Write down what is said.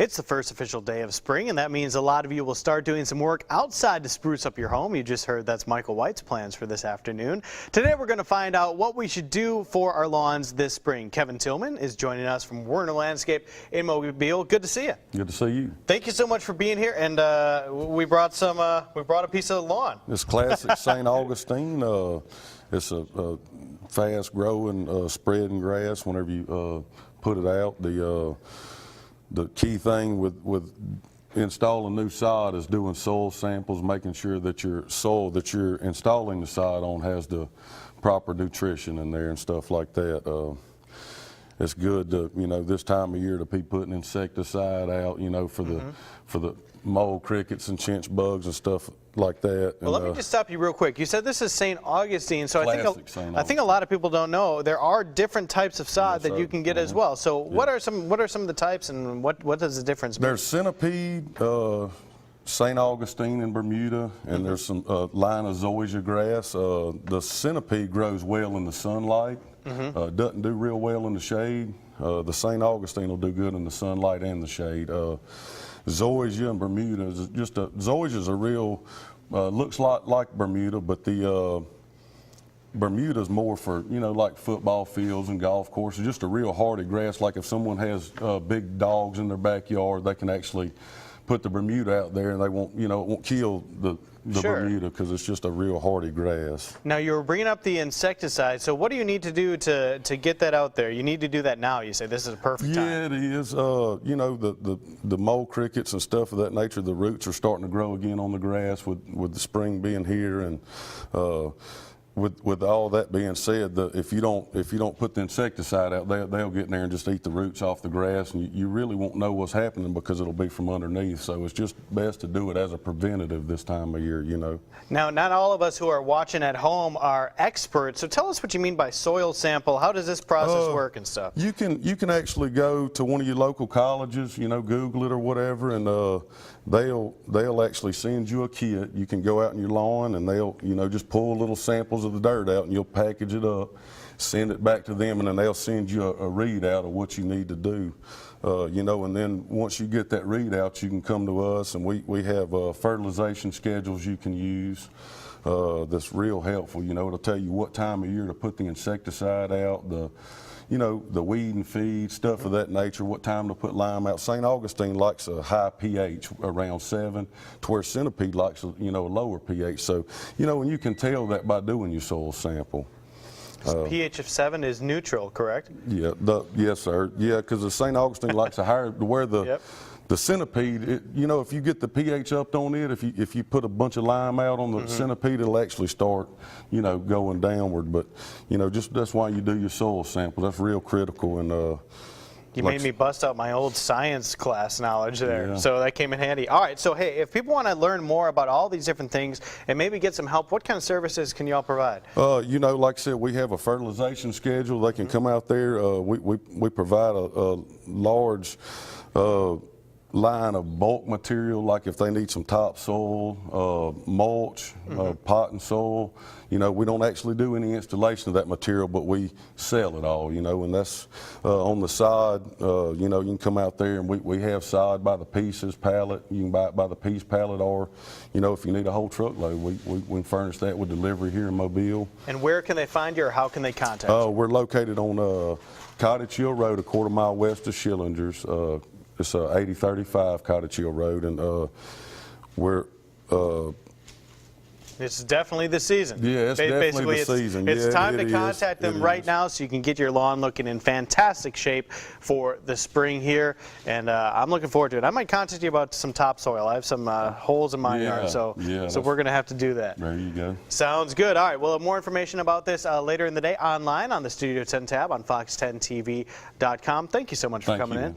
It's the first official day of spring, and that means a lot of you will start doing some work outside to spruce up your home. You just heard that's Michael White's plans for this afternoon. Today we're going to find out what we should do for our lawns this spring. Kevin Tillman is joining us from Werner Landscape in Mobile. Good to see you. Good to see you. Thank you so much for being here. And we brought a piece of lawn. It's classic St. Augustine. It's a fast-growing, spreading grass. Whenever you put it out, the key thing with installing new sod is doing soil samples, making sure that your soil that you're installing the sod on has the proper nutrition in there and stuff like that. It's good to, this time of year to be putting insecticide out, for the mole crickets and chinch bugs and stuff like that. Well, let me just stop you real quick. You said this is St. Augustine, so I think a lot of people don't know there are different types of sod that you can get as well. So what are some of the types, and what does the difference mean? There's centipede, St. Augustine in Bermuda, and there's some line of zoysia grass. The centipede grows well in the sunlight. Doesn't do real well in the shade. The St. Augustine will do good in the sunlight and the shade. Zoysia in Bermuda is just zoysia is a real looks a lot like Bermuda, but the Bermuda's more for like football fields and golf courses. Just a real hardy grass. Like if someone has big dogs in their backyard, they can actually put the Bermuda out there, and they won't it won't kill the Bermuda because it's just a real hardy grass. Now you were bringing up the insecticide, so what do you need to do to get that out there? You need to do that now. You say this is a perfect time. Yeah, it is. The mole crickets and stuff of that nature, the roots are starting to grow again on the grass with the spring being here, and with all that being said, if you don't put the insecticide out, they'll get in there and just eat the roots off the grass, and you really won't know what's happening because it'll be from underneath. So it's just best to do it as a preventative this time of year. Now, not all of us who are watching at home are experts. So tell us what you mean by soil sample. How does this process work and stuff? You can actually go to one of your local colleges, Google it or whatever, and they'll actually send you a kit. You can go out in your lawn, and they'll just pull little samples of the dirt out, and you'll package it up, send it back to them, and then they'll send you a readout of what you need to do. And then once you get that readout, you can come to us, and we have fertilization schedules you can use. That's real helpful. It'll tell you what time of year to put the insecticide out, the weed and feed, stuff of that nature, what time to put lime out. St. Augustine likes a high pH, around 7, to where centipede likes a lower pH. So, and you can tell that by doing your soil sample. pH of 7 is neutral, correct? Yeah, yes, sir. Yeah, because the St. Augustine likes a higher, where the centipede, if you get the pH up on it, if you put a bunch of lime out on the centipede, it'll actually start, going downward. But, just that's why you do your soil sample. That's real critical. And you made me bust out my old science class knowledge there, so that came in handy. All right, so hey, if people want to learn more about all these different things and maybe get some help, what kind of services can you all provide? Like I said, we have a fertilization schedule. They can come out there. We provide a large line of bulk material, like if they need some topsoil, mulch, pot and soil. We don't actually do any installation of that material, but we sell it all, and that's on the sod. You can come out there, and we have sod by the pieces pallet. You can buy it by the piece pallet, or if you need a whole truckload, we can furnish that with delivery here in Mobile. And where can they find you, or how can they contact you? We're located on Cottage Hill Road, a quarter mile west of Schillinger's. It's 8035 Cottage Hill Road, and we're it's definitely the season. Yeah, it's definitely the season. It's time to contact them right now so you can get your lawn looking in fantastic shape for the spring here. And I'm looking forward to it. I might contact you about some topsoil. I have some holes in my yard, so we're going to have to do that. There you go. Sounds good. All right, we'll have more information about this later in the day online on the Studio 10 tab on fox10tv.com. Thank you so much for coming in.